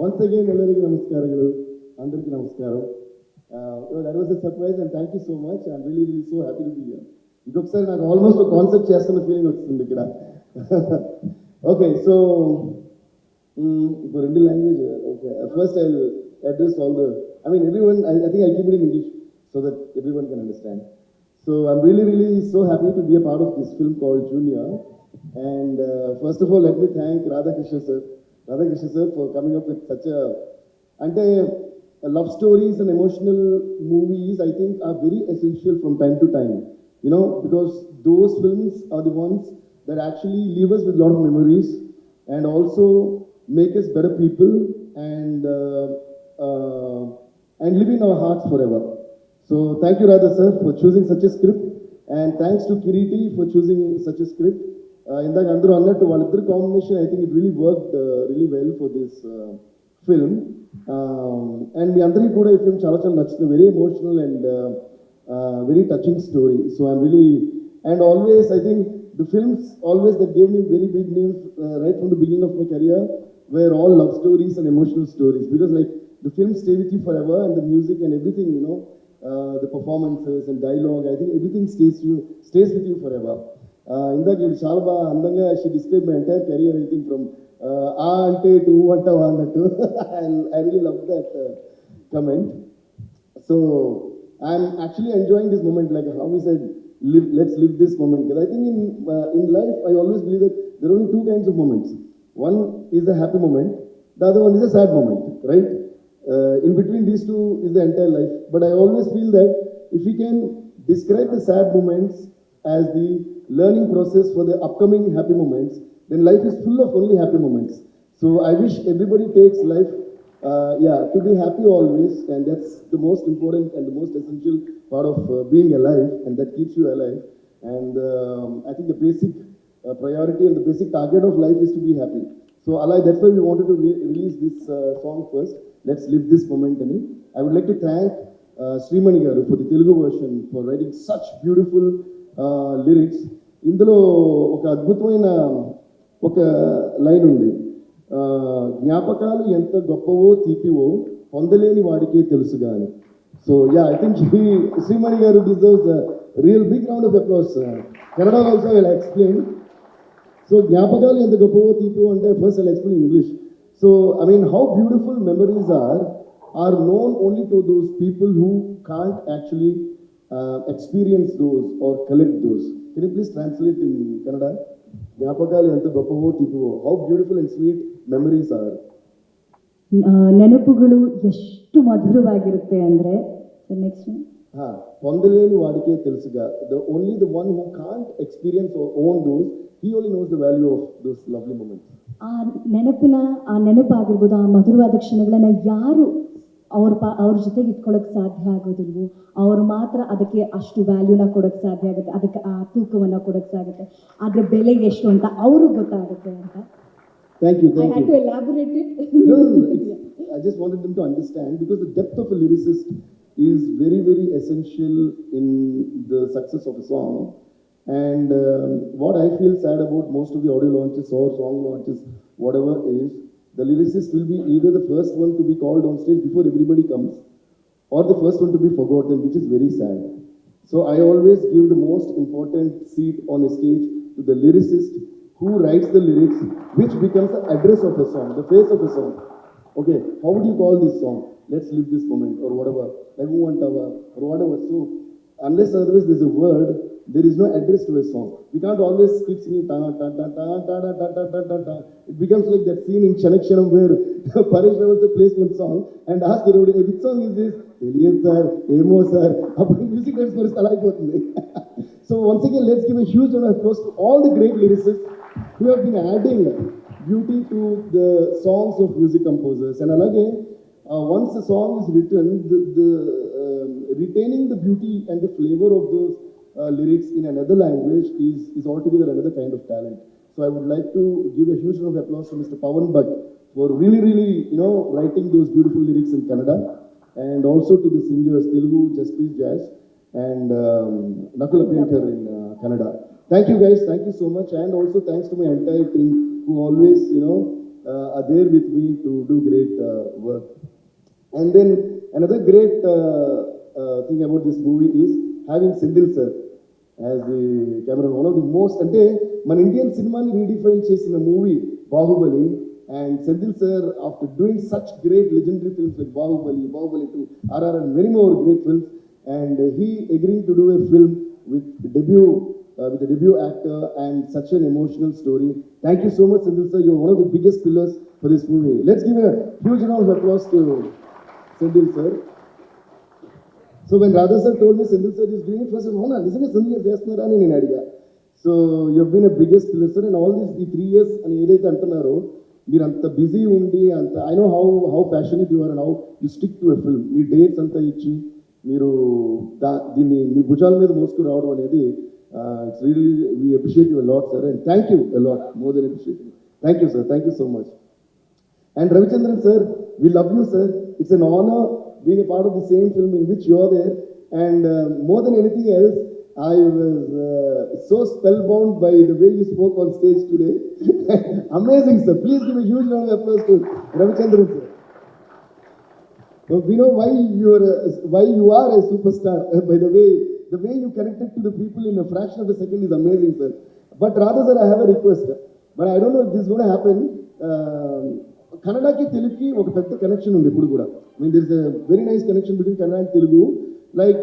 Once again, ಎಲ್ಲರಿಗೂ ನಮಸ್ಕಾರಗಳು. అందరికీ నమస్కారం. That was a surprise and thank you so much. I'm really so happy to be here. ఇంకొకసారి నాకు ఆల్మోస్ట్ ఒక కాన్సెప్ట్ చేస్తున్న ఫీలింగ్ వస్తుంది ఇక్కడ. ఓకే సో ఇప్పుడు రెండు language okay first I address all the everyone I think I'll keep it in English so that everyone can understand. So I'm really so happy to be a part of this film called Junior. And first of all, let me thank Radhakrishna sir for coming up with such a ante love stories and emotional movies. I think are very essential from time to time, because those films are the ones that actually leave us with a lot of memories and also make us better people and uh, and live in our hearts forever. So thank you Radha sir for choosing such a script, and thanks to Kiriti for choosing such a script. ఇందాక అందరూ అన్నట్టు వాళ్ళిద్దరు combination I think it really worked really well for this film. And మీ అందరికీ కూడా ఈ film చాలా చాలా నచ్చుతుంది. Very emotional and very touching story. So I'm really and always I think the films always that gave me very big names right from the beginning of my career where all love stories and emotional stories, because like the film stay with you forever, and the music and everything, the performances and dialogue, I think everything stays with you forever. ఇందాక ఇది చాలా బాగా అందంగా she describe my entire career I think from ఆ అంటే టు అంటావా అన్నట్టు. I really love that comment. So I'm actually enjoying this moment like how we said let's live this moment, because I think in life I always believe that there are only two kinds of moments. One is a happy moment, the other one is a sad moment, right? In between these two is the entire life. But I always feel that if we can describe the sad moments as the learning process for the upcoming happy moments, then life is full of only happy moments. So I wish everybody takes life to be happy always, and that's the most important and the most essential part of being alive, and that keeps you alive. And I think the basic priority and the basic target of life is to be happy. So Alai, that's why we wanted to release this song first. Let's live this moment. I would like to thank Srimani garu for the Telugu version for writing such beautiful lyrics. ఇందులో ఒక అద్భుతమైన ఒక line ఉంది, జ్ఞాపకాలు ఎంత గొప్పవో తీపివో పొందలేని వాడికే తెలుసుగా అని. So I think Srimani garu deserves real big round of applause. Kannada also will explain. So జ్ఞాపకాలు ఎంత గొప్పవో తీపివో అంటే first I'll explain English. So, how beautiful memories are known only to those people who can't actually experience those or collect those. Can you please translate in Kannada? ಜ್ಞಾಪಕಾಲು ಎಂತ ಗೊಪ್ಪವೋ ತಿಪ್ಪವೋ, how beautiful and sweet memories are. ನೆನಪುಗಳು ಎಷ್ಟು ಮಧುರವಾಗಿರುತ್ತೆ ಅಂದರೆ next పొందలేని వాడికే తెలుసుగా. The one who can't experience or own those, he only knows the value of those lovely moments. ಆ ನೆನಪಾಗಿರ್ಬೋದು, ಆ ಮಧುರವಾದ ಕ್ಷಣಗಳನ್ನು ಯಾರು ಅವ್ರ ಜೊತೆಗೆ ಇಟ್ಕೊಳ್ಳೋಕೆ ಸಾಧ್ಯ ಆಗೋದಿಲ್ವೋ ಅವರು ಮಾತ್ರ ಅದಕ್ಕೆ ಅಷ್ಟು ವ್ಯಾಲ್ಯೂನ ಕೊಡೋಕ್ಕೆ ಸಾಧ್ಯ ಆಗುತ್ತೆ, ಅದಕ್ಕೆ ಆ ತೂಕವನ್ನು ಕೊಡೋಕ್ಕೆ ಆಗುತ್ತೆ, ಅದರ ಬೆಲೆ ಎಷ್ಟು ಅಂತ ಅವ್ರಿಗೆ ಗೊತ್ತಾಗುತ್ತೆ ಅಂತ. Thank you. I had to elaborate it. No, I just wanted them to understand, because the depth of a lyricist is very essential in the success of a song. And what I feel sad about most of the audio launches or song launches, whatever is, the lyricist will be either the first one to be called on stage before everybody comes, or the first one to be forgotten, which is very sad. So I always give the most important seat on a stage to the lyricist who writes the lyrics, which becomes the address of a song, the face of a song. Okay, how would you call this song? Let's live this moment, or whatever, like who want or whatever. So unless otherwise there's a word, there is no address to a song. We can't always keep singing ta ta ta ta ta ta ta ta ta ta. It becomes like that scene in Chanakshanam where Paresh Rawal plays one song and asks everybody, hey, which song is this? Elliot sir, Emo sir. Music director is alive. So once again, let's give a huge round of applause to all the great lyricists who have been adding beauty to the songs of music composers. And again, once a song is written, the retaining the beauty and the flavor of those lyrics in another language is altogether another kind of talent. So I would like to give a huge round of applause to Mr. Pawan Bhatt for really writing those beautiful lyrics in Kannada, and also to the singers Telugu, Jasprit Jazz, and Nakula Painter in Kannada. Thank you guys, thank you so much, and also thanks to my entire team who always are there with me to do great work. And then another great thing about this movie is having Sindhil sir as the cameraman. One of the most, అంటే మన Indian సినిమాని redefine చేసిన movie Baahubali. And Sindhil sir, after doing such great legendary films like Bahubali, Bahubali 2, RR and many more great films, and he agreed to do a film with a debut actor and such an emotional story. Thank you so much, Sindhil sir. You're one of the biggest pillars for this movie. Let's give a huge round of applause to Sindhil sir. So when Radha sir told me Sindhil sir is doing it, first I said, నిజంగా Sindhil గారు చేస్తున్నారా అని నేను అడిగా. So you have been a biggest pillar sir, and all these 3 years అని ఏదైతే అంటున్నారో మీరు అంత బిజీ ఉండి అంత I know how passionate you are and how you stick to a film. మీ డేట్స్ అంతా ఇచ్చి మీరు దీన్ని మీ భుజాల మీద మోసుకు రావడం అనేది it's really we appreciate you a lot sir, and thank you a lot, more than appreciate. Thank you sir, thank you so much. And Ravichandran sir, we love you sir. It's an honor being a part of the same film in which you are there. And more than anything else, I was so spellbound by the way you spoke on stage today. Amazing sir. Please give a huge round of applause to Ravichandran sir. So we know why you are a superstar. By the way you connected to the people in a fraction of a second is amazing sir. But rather sir, I have a request. But I don't know if this is going to happen. కన్నడకి తెలుగుకి ఒక పెద్ద connection ఉంది ఇప్పుడు కూడా. I mean there is a very nice connection between Kannada and Telugu. Like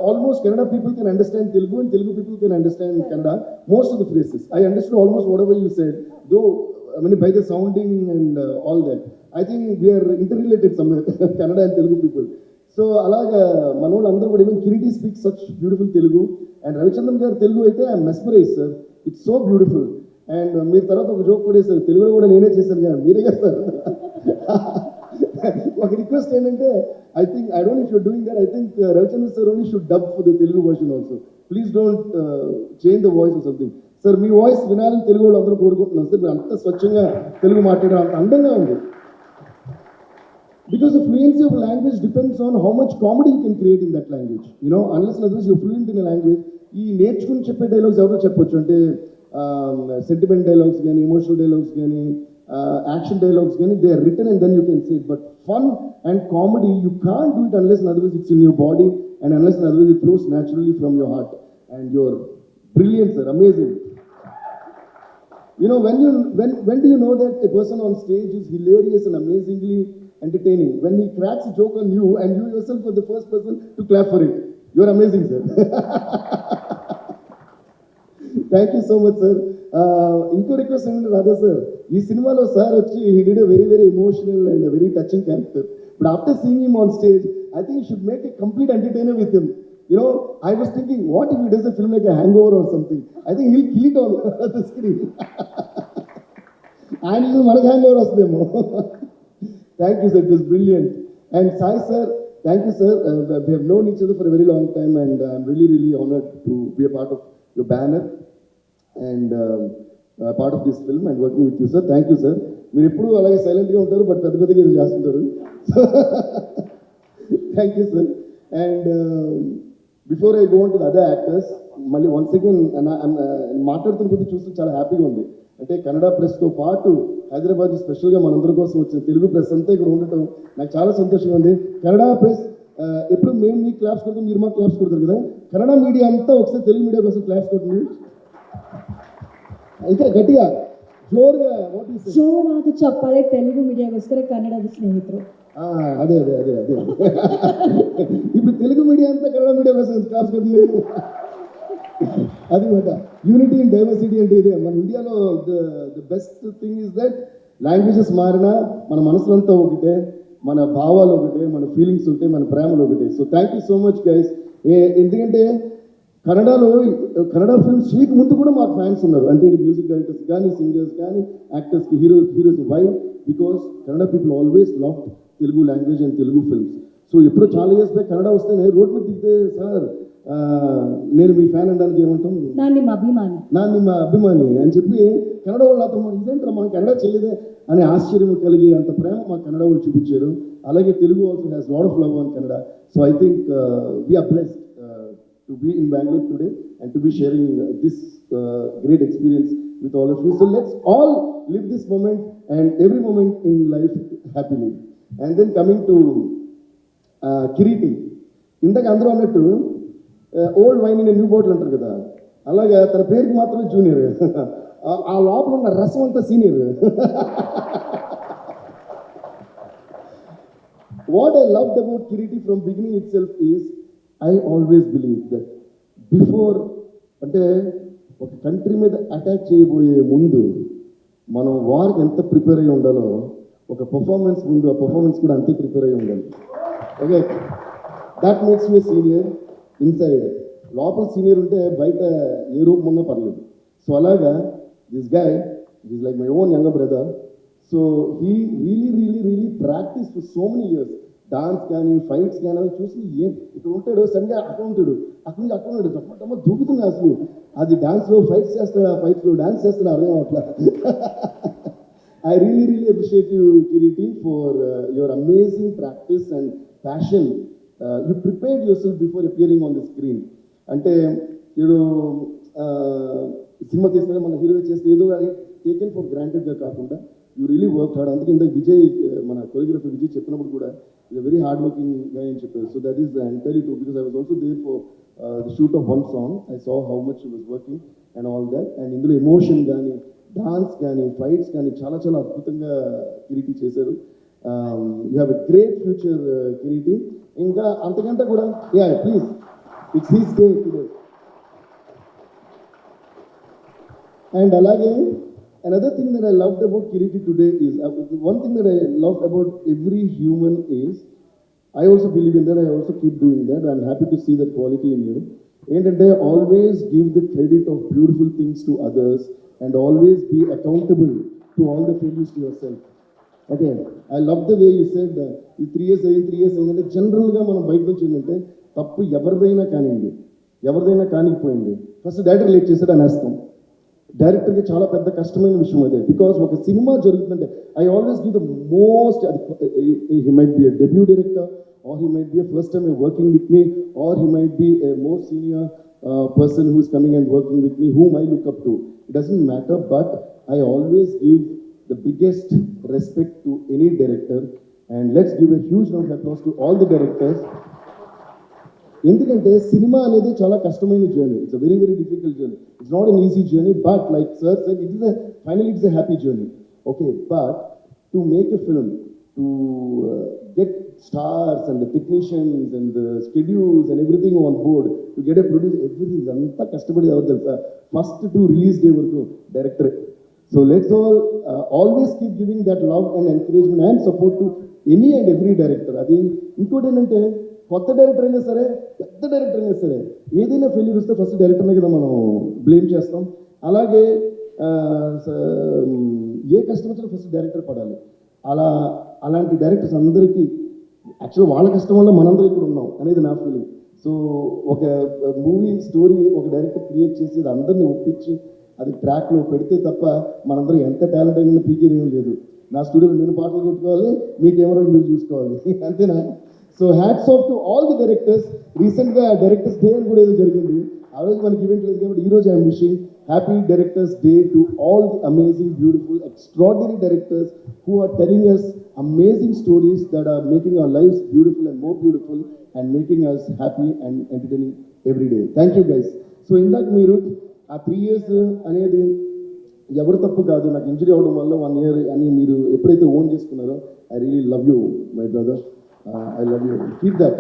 almost Kannada people can understand Telugu and Telugu people can understand Kannada. Most of the phrases I understood almost whatever you said, though I mean by the sounding and all that. I think we are interrelated somewhere, Kannada and Telugu people. So అలాగా మన వాళ్ళు అందరూ కూడా, even Kiriti speaks such beautiful Telugu, and Ravichandran గారు తెలుగు అయితే I am mesmerized sir. It's so beautiful. And మీరు తర్వాత ఒక జోక్ కూడా వేస్తారు, తెలుగులో కూడా నేనే చేశాను కదా, మీరే చేస్తారు. ఒక రిక్వెస్ట్ ఏంటంటే, I don't know if you're doing that, I think Ravichandran sir only should dub for the Telugu version also. Please don't change the voice or something. Sir me voice వినాలని తెలుగు వాళ్ళు అందరూ కోరుకుంటున్నాం సార్. మీరు అంత స్వచ్ఛంగా తెలుగు మాట్లాడడం అంత అందంగా ఉంది. Because the fluency of a language depends on how much comedy you can create in that language. You know, unless and otherwise you're fluent in a language. ఈ నేర్చుకుని చెప్పే డైలాగ్స్ ఎవరో చెప్పొచ్చు, అంటే సెంటిమెంట్ డైలాగ్స్ కానీ, ఎమోషనల్ డైలాగ్స్ కానీ, action dialogues కానీ, they are written and then you can see it. But fun and comedy you can't do it unless and otherwise it's in your body, and unless and otherwise it flows naturally from your heart. And your brilliant sir, amazing. You know, when do you know that a person on stage is hilarious and amazingly entertaining? When he cracks a joke on you and you yourself are the first person to clap for it. You are amazing sir. Thank you so much sir. ఇంకో request ఏంటంటే Radha sir, ఈ సినిమాలో sir వచ్చి he did a very very emotional and very touching character. But after seeing him on stage, I think you should make a complete entertainer with him. You know, I was thinking, what if he does a film like a Hangover or something? I think he'll kill it on the screen. And మనకి hang over వస్తుందేమో. Thank you sir, it was brilliant. And Sai sir, thank you sir. We have known each other for a very long time, and I'm really really honored to be a part of your banner and part of this film and working with you sir. Thank you sir. మీరు ఎప్పుడు అలాగే సైలెంట్గా ఉంటారు, but పెద్ద పెద్దగా ఏదో చేస్తుంటారు. Thank you sir. And before I go on to the other actors, మళ్ళీ వన్స్ అగైన్ మాట్లాడుతున్న కొద్ది చూస్తూ చాలా హ్యాపీగా ఉంది. అంటే కన్నడ ప్రెస్తో పాటు హైదరాబాద్ స్పెషల్గా మనందరి కోసం వచ్చిన తెలుగు ప్రెస్ అంతా ఇక్కడ ఉండటం నాకు చాలా సంతోషంగా ఉంది. కన్నడ ప్రెస్ ఎప్పుడు మేము మీకు క్లాప్స్ కొడతాం, మీరు మాకు క్లాప్స్ కొడతారు కదా. కన్నడ మీడియా అంతా ఒకసారి తెలుగు మీడియా కోసం క్లాప్స్ కొడుతుంది ఇంకా గట్టిగా జోరుగా. ಜೋರಾದ ಚಪ್ಪಾಳೆ తెలుగు మీడియాಗೋಸ್ಕರ కన్నಡದ స్నేహిತರು. అదే అదే అదే అదే ఇప్పుడు తెలుగు మీడియా అంతా కన్నడ మీడియా కోసం క్లాస్ కొడుతుంది. అది మాట యూనిటీ ఇన్ డైవర్సిటీ అంటే ఇదే. మన ఇండియాలో the best thing is that languages మారినా మన మనసులంతా ఒకటే, మన భావాలు ఒకటే, మన ఫీలింగ్స్ ఒకటే, మన ప్రేమలు ఒకటే. So thank you so much guys. ఎందుకంటే కన్నడ ఫిల్మ్స్ చేయక ముందు కూడా మాకు ఫ్యాన్స్ ఉన్నారు. అంటే మ్యూజిక్ డైరెక్టర్స్ కానీ, సింగర్స్ కానీ, యాక్టర్స్కి, heroes. Why? Because Kannada people always love Telugu language and Telugu films. So ఎప్పుడో చాలా ఇయర్స్ బ్యాక్ కన్నడ వస్తేనే రోడ్ మీద దిగితే, సార్ నేను మీ ఫ్యాన్ అనడానికి ఏమంటాం, నా ನಿಮ್ಮ అభిమాని అని చెప్పి కన్నడ వాళ్ళు నాతో ఇదేంటారా మనం కన్నడ చేయలేదే అనే ఆశ్చర్యం కలిగి అంత ప్రేమ మా కన్నడ వాళ్ళు చూపించారు. అలాగే Telugu also has lot of love on Kannada. So I think we're blessed to be in Bangalore today and to be sharing this great experience with all of you. So let's all live this moment and every moment in life happily. And then coming to Kiriti, ఇందాక అందరూ అన్నట్టు old wine in new bottle అంటారు కదా, అలాగా తన పేరుకి మాత్రమే junior, ఆ లోపల ఉన్న రసం అంతా senior. What I loved about Kiriti from beginning itself is I always believed that before, అంటే ఒక కంట్రీ మీద అటాక్ చేయబోయే ముందు మనం వార్కి ఎంత ప్రిపేర్ అయ్యి ఉండాలో, ఒక పర్ఫార్మెన్స్ ముందు ఆ పర్ఫార్మెన్స్ కూడా అంతే ప్రిపేర్ అయ్యి ఉండాలి. Okay, that makes you senior inside. లోపల సీనియర్ ఉంటే బయట ఏ రూపం ఉన్నా పర్లేదు. సో అలాగా this guy is like my own younger brother. So he really practice for so many years. Dance కానీ ఫైట్స్ కానీ అవి చూసి ఇక్కడ ఉంటాడు, సరిగ్గా అక్కడ ఉంటాడు, అక్కడి నుంచి అక్కడ ఉంటాడు, తప్ప దూకుతుంది అసలు. అది డాన్స్లో ఫైట్స్ చేస్తాడు, ఆ ఫైట్స్లో డాన్స్ చేస్తాడు, అర్థం అట్లా. I really appreciate you, Kiriti, for your amazing practice and passion. You prepared yourself before appearing on the screen. అంటే మీరు సినిమా తీస్తే మన హీరో చేస్తే ఏదో టేకెన్ ఫర్ గ్రాంటెడ్గా కాకుండా యూ రియలీ వర్క్ హార్డ్. అందుకే ఇంత విజయ్, మన కొరియోగ్రఫర్ విజయ్ చెప్పినప్పుడు కూడా ఇది వెరీ హార్డ్ వర్కింగ్ గా అని చెప్పారు. So that is entirely true, because I was also there for the shoot of one song. I saw how much you was working and all that. అండ్ ఇందులో ఎమోషన్ కానీ dance కానీ fights కానీ చాలా చాలా అద్భుతంగా కిరీటి చేశారు. You have a great future Kiriti. ఇంకా అంతకంటే కూడా yeah please, it's his day today. అండ్ అలాగే another thing that I loved about Kiriti today is, one thing that I loved about every human is, I also believe in that, I also keep doing that. I'm happy to see that quality in you. And I always give the credit of beautiful things to others and always be accountable to all the failures to yourself. Okay, I love the way you said ఈ 3 years అయిందంటే జనరల్గా మనం బయట నుంచి ఏంటంటే తప్పు ఎవరిదైనా కానిపోయింది first director late చేసాడు అనేస్తాం. డైరెక్టర్కి చాలా పెద్ద కష్టమైన విషయం అదే. బికాస్ ఒక సినిమా జరుగుతుందంటే I always give the most, he might be a debut director, or he might be a first time working with me, or he might be a more senior person who is coming and working with me, whom I look up to. It doesn't matter, but I always give the biggest respect to any director. And let's give a huge round of applause to all the directors. ఎందుకంటే cinema అనేది చాలా కష్టమైన journey. It's a very difficult journey. It's not an easy journey, but like sir said, finally it's a happy journey. Okay, but to make a film, to get stars and the technicians and the schedules and everything on board, to get a producer, everything anta kashtabadi avaru telsa. First to release day varaku director. So let's all always keep giving that love and encouragement and support to any and every director. Adi inkoti enante kotta director ayina sare, pedda director ayina sare, ఏదైనా failure వస్తే first డైరెక్టర్నే కదా మనం blame చేస్తాం. అలాగే ఏ కష్టం వచ్చినా first director పడాలి. అలాంటి డైరెక్టర్స్ అందరికీ యాక్చువల్ వాళ్ళ కష్టం వల్ల మనందరం ఇక్కడ ఉన్నాం అనేది నా ఫీలింగ్. సో ఒక మూవీ స్టోరీ ఒక డైరెక్టర్ క్రియేట్ చేసి అది అందరినీ ఒప్పించి అది ట్రాక్లో పెడితే తప్ప మనందరం ఎంత టాలెంట్ అయినా పీకేది ఏం లేదు. నా స్టూడియోలో నేను పాటలు కొట్టుకోవాలి, మీ కెమెరాలు మీరు చూసుకోవాలి, అంతేనా? So hats off to all the directors. రీసెంట్గా డైరెక్టర్స్ డే అని కూడా ఏదో జరిగింది, ఆ రోజు మనకి ఈవెంట్ లేదు కాబట్టి ఈరోజు I'm wishing happy directors day to all the amazing, beautiful, extraordinary directors who are telling us amazing stories that are making our lives beautiful and more beautiful and making us happy and entertaining every day. Thank you guys. So ఇందాక మీరు ఆ 3 years అనేది ఎవరు తప్పు కాదు, నాకు injury అవడం వల్ల 1 year అని మీరు ఎప్పుడైతే ఓన్ చేసుకున్నారో, I really love you my brother. I love you. Keep that.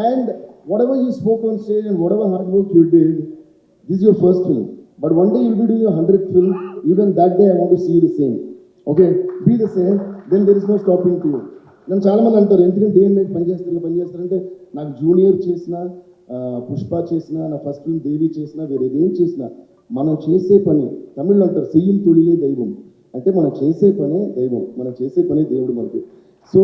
And whatever you spoke on stage and whatever hard work you did, this is your first film. But one day you'll be doing your 100th film. Even that day, I want to see you the same. Okay? Be the same. Then there is no stopping to you. నన్ను చాలామంది అంటారు, ఎందుకంటే day and night పనిచేస్తారంటే నాకు junior చేసినా, పుష్ప చేసినా, నా first film దేవి చేసినా, వేరేదేం చేసినా మనం చేసే పని, తమిళ్లో అంటారు సెయ్యం తొలిలే దైవం, అంటే మనం చేసే పనే దైవం, మనం చేసే పనే దేవుడు మనకి. సో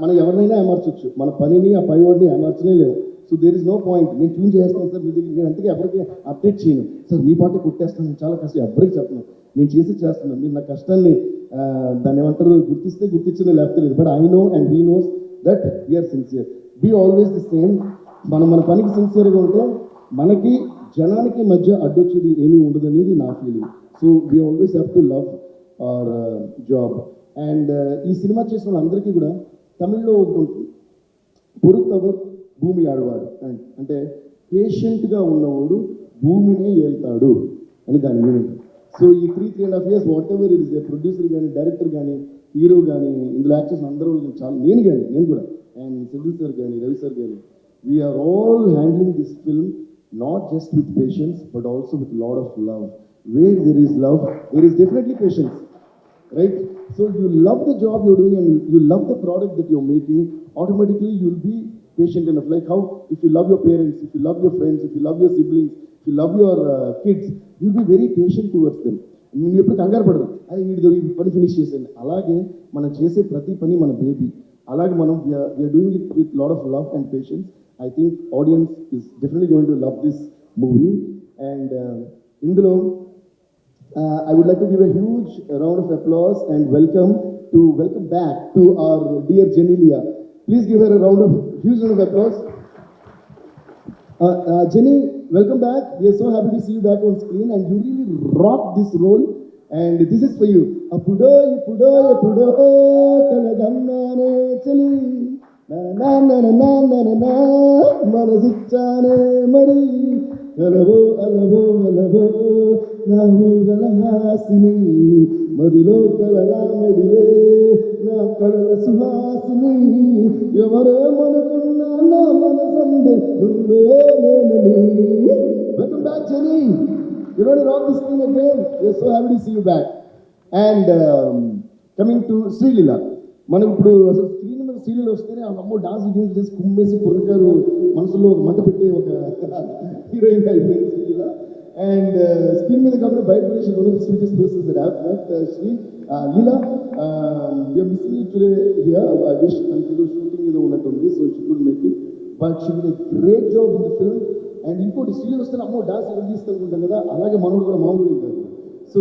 మనం ఎవరినైనా అమర్చొచ్చు, మన పనిని ఆ పైవాడిని అమర్చనే లేవు. So there is no point. నేను ట్యూన్ చేస్తాను సార్ మీ దగ్గర, నేను అంతకే ఎవరికి అప్డేట్ చేయను సార్, మీ పాట కొట్టేస్తాను, చాలా కష్టం, ఎవరికి చెప్పను, నేను చేస్తున్నాను. మీరు నా కష్టాన్ని దాన్ని ఏమంటారు గుర్తించిన లేకపోతే లేదు. But I know and he knows that we're sincere. Be always the same. మనం మన పనికి సిన్సియర్గా ఉంటే మనకి జనానికి మధ్య అడ్డొచ్చేది ఏమీ ఉండదు అనేది నా feeling. So we always have to love our job. And ఈ సినిమా చేసిన వాళ్ళందరికీ కూడా తమిళ్లో ఒకటి ఉంటుంది, పొరుతవర్ భూమి ఆడవాడు అంటే పేషెంట్గా ఉన్నవాడు భూమినే ఏళ్తాడు అని దాని మీనింగ్. సో ఈ 3.5 years what ever it is, producer కానీ డైరెక్టర్ కానీ హీరో కానీ ఇందులో యాక్టర్స్ అందరూ చాలా, నేను కూడా అండ్ సిద్ధు సార్ కానీ రవి సార్ కానీ, we're all handling this film not just with patience but also with lot of love. Where there is love there is definitely patience, right? So you love the job you're doing and you love the product that you're making, automatically you'll be patient enough. Like how if you love your parents, if you love your friends, if you love your siblings, if you love your kids, you'll be very patient towards them. మీరు ఎప్పుడు కంగారు పడరు, అది ఈ పని finish చేసేయండి. అలాగే మనం చేసే ప్రతి పని మన బేబీ, అలాగే మనం we're doing it with lot of love and patience. I think audience is definitely going to love this movie. And ఇందులో I would like to give a huge round of applause and welcome back to our dear Jenny. Please give her a huge round of applause. Jenny, welcome back. We are so happy to see you back on screen and you really rocked this role and this is for you. Apudo kalagannane chali na na na na na na na manasichane mari అలవో అలవో అలవో నా ఊగల హాసిని మదిలో కలగా మెదిలే నా కలల సుహాసిని ఎవరేమనుకున్నా నా మనసందే నువ్వే నేనని. Welcome back Genie, you gonna rock the screen again. We are so happy to see you back. And coming to Sreeleela, మనం ఇప్పుడు అసలు స్క్రీన్ మీద శ్రీలీల వస్తేనే అమ్మో డాన్స్ చేసి కుమ్మేసి కుర్రగారు మనసులో ఒక మంట పెట్టే ఒక హీరోయిన్ అయిపోయింది శ్రీలీల. అండ్ స్క్రీన్ మీద కాకుండా బయట ప్రదేశం one of the sweetest persons that I have met. Leela, we are missing you today here. I wish అంతలో షూటింగ్ ఏదో ఉన్నట్టుంది, so she could make it, but she did a great job in the film. And ఇంకోటి శ్రీలీల వస్తే అమ్మో dance ఎలా తీస్తూ అనుకుంటాం కదా, అలాగే మనోడు కూడా మామూలు కాదు. సో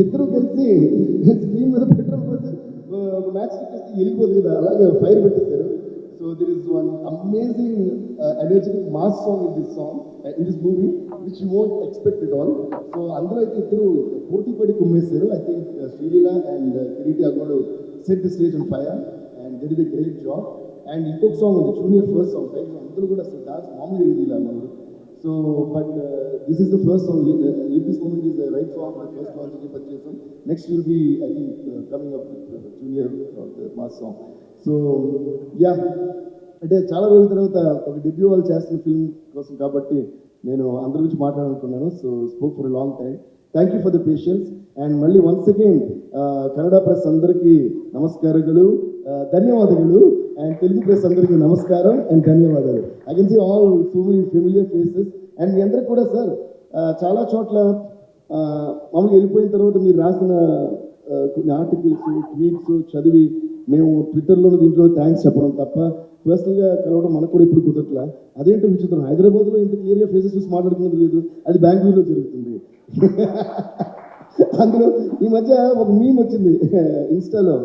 ఇద్దరు కలిసి స్క్రీన్ మీద పెట్రోల్ పోసి ఒక మ్యాచ్ చేస్తే వెళ్ళిపోతుంది కదా, అలాగే ఫైర్ పెట్టేశారు. So there is one amazing energetic mass song in this movie which you won't expect it all. So అందరూ అయితే ఇద్దరు పోటీ పడి కుమ్మేశారు. I think Sreeleela and Kireeti are going to set the stage on fire and they did a great job. And ఇంకొక song ఉంది Junior first song, right? అందరూ కూడా అసలు డాన్స్ మామూలు ఇలా మనరు. So, but this is the first song. Live This Moment is the right song for the first launch of the song. Next will be, I think, coming up with Junior or the mass song. So, yeah. అంటే చాలా రోజుల తర్వాత ఒక debut వాళ్ళు చేస్తున్న film కోసం కాబట్టి నేను అందరి గురించి మాట్లాడాలనుకున్నాను. So spoke for a long time. Thank you for the patience. And మళ్ళీ వన్స్ అగైన్ కన్నడ ప్రెస్ అందరికీ నమస్కారములు, ధన్యవాదాలు. అండ్ తెలుగు ప్రెస్ అందరికీ నమస్కారం అండ్ ధన్యవాదాలు. I can see all so many familiar faces. And మీ అందరికి కూడా సార్ చాలా చోట్ల మామూలుగా వెళ్ళిపోయిన తర్వాత మీరు రాసిన కొన్ని ఆర్టికల్స్, ట్వీట్స్ చదివి మేము ట్విట్టర్లో దీంట్లో థ్యాంక్స్ చెప్పడం తప్ప పర్సనల్గా కలవడం మనకు కూడా ఇప్పుడు కుదరట్లా. అదేంటో విచిత్రం, హైదరాబాద్లో ఇంత క్లియర్గా ఫేసెస్ చూసి మాట్లాడుకున్నది లేదు, అది బెంగళూరులో జరుగుతుంది. అందులో ఈ మధ్య ఒక మీమ్ వచ్చింది ఇన్స్టాలో,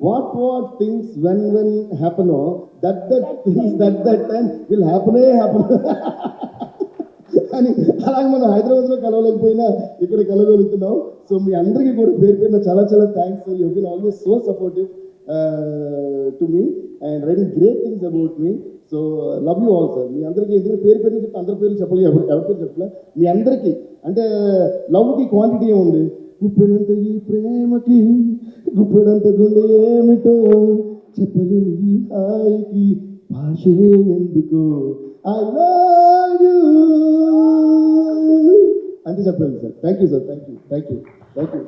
what things when happen that things that time will happen అని. అలాగే మనం హైదరాబాద్లో కలవలేకపోయినా ఇక్కడ కలవగలుగుతున్నాం. సో మీ అందరికీ కూడా పేరు పేరున చాలా చాలా thanks sir. You been always so supportive to me and writing great things about me. So love you all sir. మీ అందరికీ ఎందుకంటే పేరు చెప్తే అందరి పేర్లు చెప్పలేదు, ఎవరి పేరు చెప్పలే. మీ అందరికీ అంటే లవ్కి క్వాంటిటీ ఏముంది, గుప్పెడంత ఈ ప్రేమకి గుప్పెడంత గుండె ఏమిటో చెప్పలేని ఈ హాయికి భాషే ఎందుకు, ఐ లవ్ యూ అంతే చెప్పలేదు sir. Thank you sir, thank you.